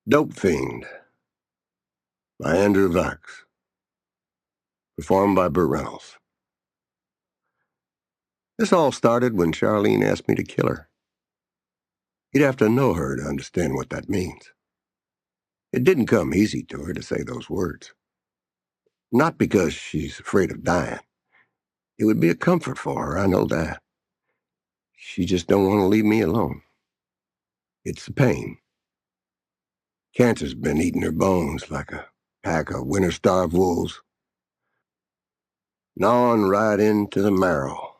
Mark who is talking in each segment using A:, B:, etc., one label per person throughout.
A: Fiend by Andrew Vachss, performed by Burt Reynolds. This all started when Charlene asked me to kill her. You'd have to know her to understand what that means. It didn't come easy to her to say those words. Not because she's afraid of dying. It would be a comfort for her, I know that. She just don't want to leave me alone. It's the pain. Cancer's been eating her bones like a pack of winter-starved wolves, gnawing right into the marrow.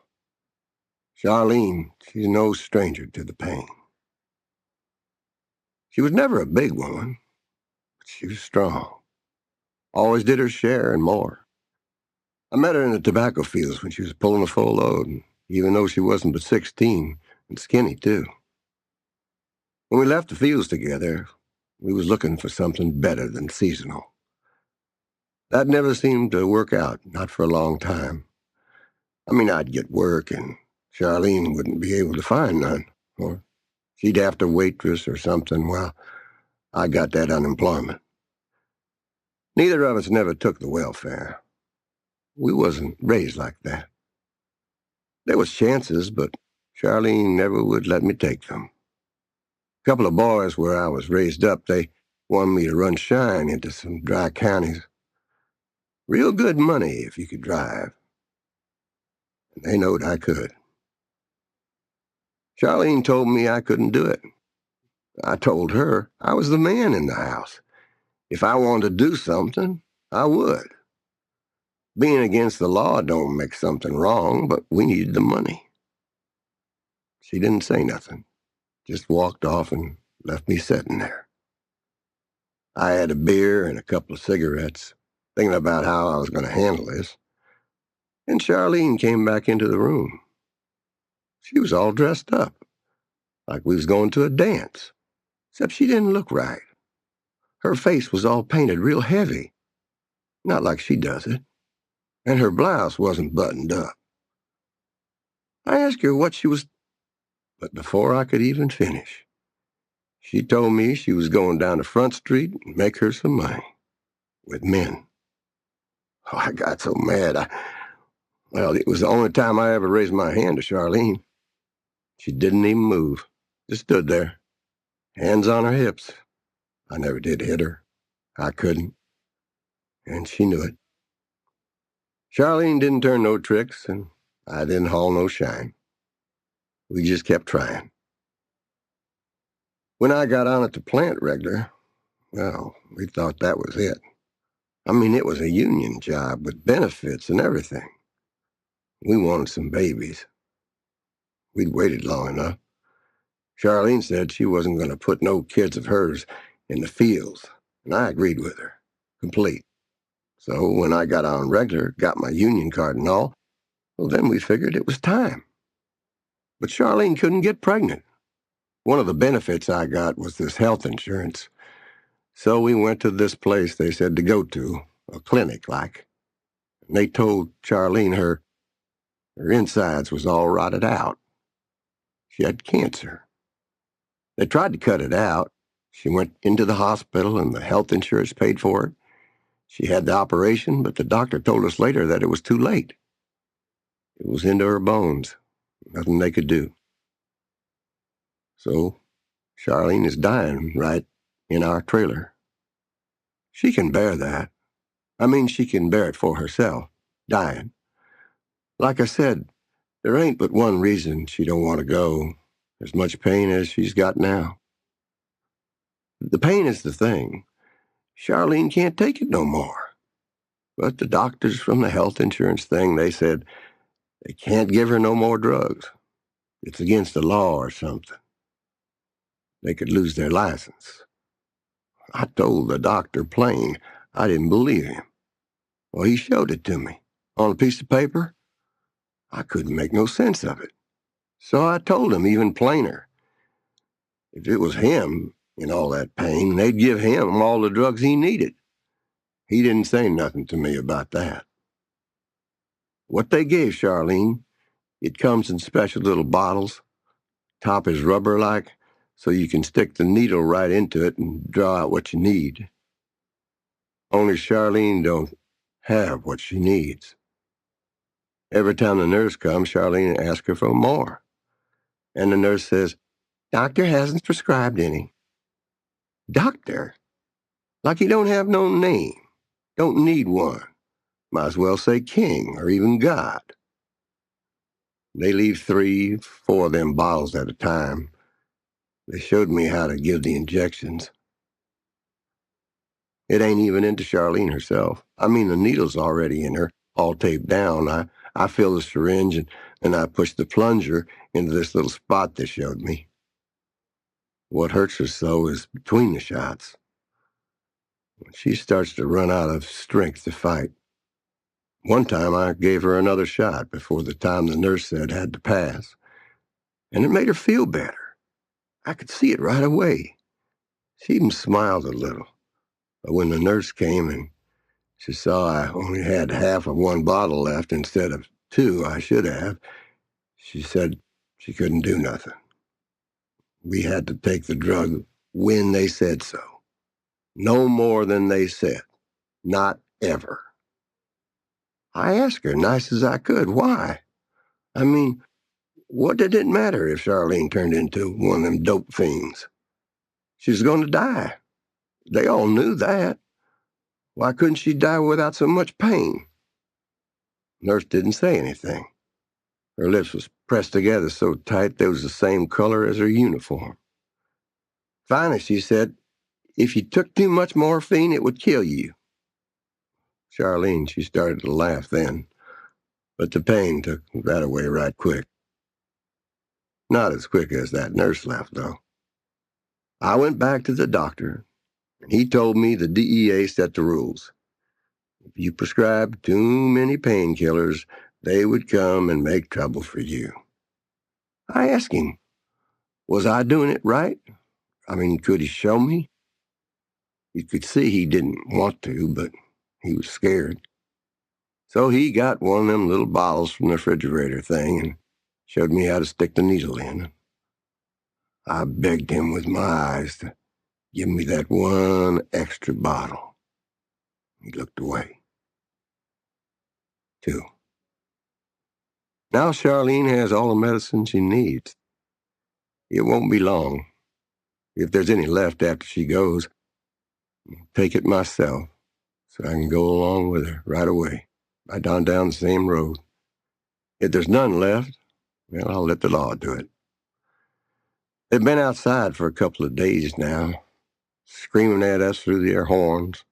A: Charlene, she's no stranger to the pain. She was never a big woman, but she was strong. Always did her share and more. I met her in the tobacco fields when she was pulling a full load, and even though she wasn't but 16, and skinny too. When we left the fields together, we was looking for something better than seasonal. That never seemed to work out, not for a long time. I mean, I'd get work, and Charlene wouldn't be able to find none, or she'd have to waitress or something while I got that unemployment. Neither of us never took the welfare. We wasn't raised like that. There was chances, but Charlene never would let me take them. A couple of boys where I was raised up, they wanted me to run shine into some dry counties. Real good money if you could drive. And they knowed I could. Charlene told me I couldn't do it. I told her I was the man in the house. If I wanted to do something, I would. Being against the law don't make something wrong, but we needed the money. She didn't say nothing, just walked off and left me sitting there. I had a beer and a couple of cigarettes, thinking about how I was going to handle this, and Charlene came back into the room. She was all dressed up, like we was going to a dance, except she didn't look right. Her face was all painted real heavy, not like she does it, and her blouse wasn't buttoned up. I asked her what she was, but before I could even finish, she told me she was going down to Front Street and make her some money with men. Oh, I got so mad. It was the only time I ever raised my hand to Charlene. She didn't even move, just stood there, hands on her hips. I never did hit her. I couldn't, and she knew it. Charlene didn't turn no tricks, and I didn't haul no shine. We just kept trying. When I got on at the plant regular, we thought that was it. I mean, it was a union job with benefits and everything. We wanted some babies. We'd waited long enough. Charlene said she wasn't going to put no kids of hers in the fields, and I agreed with her, complete. So when I got on regular, got my union card and all, then we figured it was time. But Charlene couldn't get pregnant. One of the benefits I got was this health insurance. So we went to this place they said to go to, a clinic like. And they told Charlene her insides was all rotted out. She had cancer. They tried to cut it out. She went into the hospital and the health insurance paid for it. She had the operation, but the doctor told us later that it was too late. It was into her bones. Nothing they could do. So Charlene is dying right in our trailer. She can bear that. I mean, she can bear it for herself, dying. Like I said, there ain't but one reason she don't want to go, as much pain as she's got now. The pain is the thing. Charlene can't take it no more. But the doctors from the health insurance thing, they said they can't give her no more drugs. It's against the law or something. They could lose their license. I told the doctor plain I didn't believe him. Well, he showed it to me on a piece of paper. I couldn't make no sense of it. So I told him even plainer. If it was him in all that pain, they'd give him all the drugs he needed. He didn't say nothing to me about that. What they gave Charlene, it comes in special little bottles. Top is rubber-like, so you can stick the needle right into it and draw out what you need. Only Charlene don't have what she needs. Every time the nurse comes, Charlene asks her for more. And the nurse says, "Doctor hasn't prescribed any." Doctor? Like he don't have no name. Don't need one. Might as well say king or even God. They leave 3, 4 of them bottles at a time. They showed me how to give the injections. It ain't even into Charlene herself. I mean, the needle's already in her, all taped down. I fill the syringe and I push the plunger into this little spot they showed me. What hurts her so is between the shots. She starts to run out of strength to fight. One time I gave her another shot before the time the nurse said had to pass, and it made her feel better. I could see it right away. She even smiled a little. But when the nurse came and she saw I only had half of one bottle left instead of 2 I should have, she said she couldn't do nothing. We had to take the drug when they said so. No more than they said. Not ever. I asked her, nice as I could, why? I mean, what did it matter if Charlene turned into one of them dope fiends? She was going to die. They all knew that. Why couldn't she die without so much pain? Nurse didn't say anything. Her lips was pressed together so tight they was the same color as her uniform. Finally, she said, if you took too much morphine, it would kill you. Charlene, she started to laugh then, but the pain took that away right quick. Not as quick as that nurse left, though. I went back to the doctor, and he told me the DEA set the rules. If you prescribed too many painkillers, they would come and make trouble for you. I asked him, was I doing it right? I mean, could he show me? You could see he didn't want to, but he was scared. So he got one of them little bottles from the refrigerator thing and showed me how to stick the needle in. I begged him with my eyes to give me that one extra bottle. He looked away. 2. Now Charlene has all the medicine she needs. It won't be long. If there's any left after she goes, I'll take it myself so I can go along with her right away, right down the same road. If there's none left, well, I'll let the law do it. They've been outside for a couple of days now, screaming at us through their horns.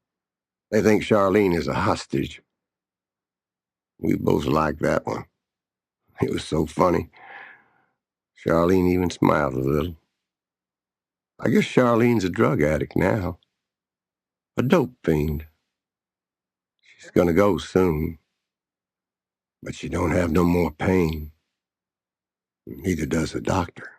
A: They think Charlene is a hostage. We both liked that one. It was so funny. Charlene even smiled a little. I guess Charlene's a drug addict now. A dope fiend. She's gonna go soon. But she don't have no more pain. Neither does the doctor.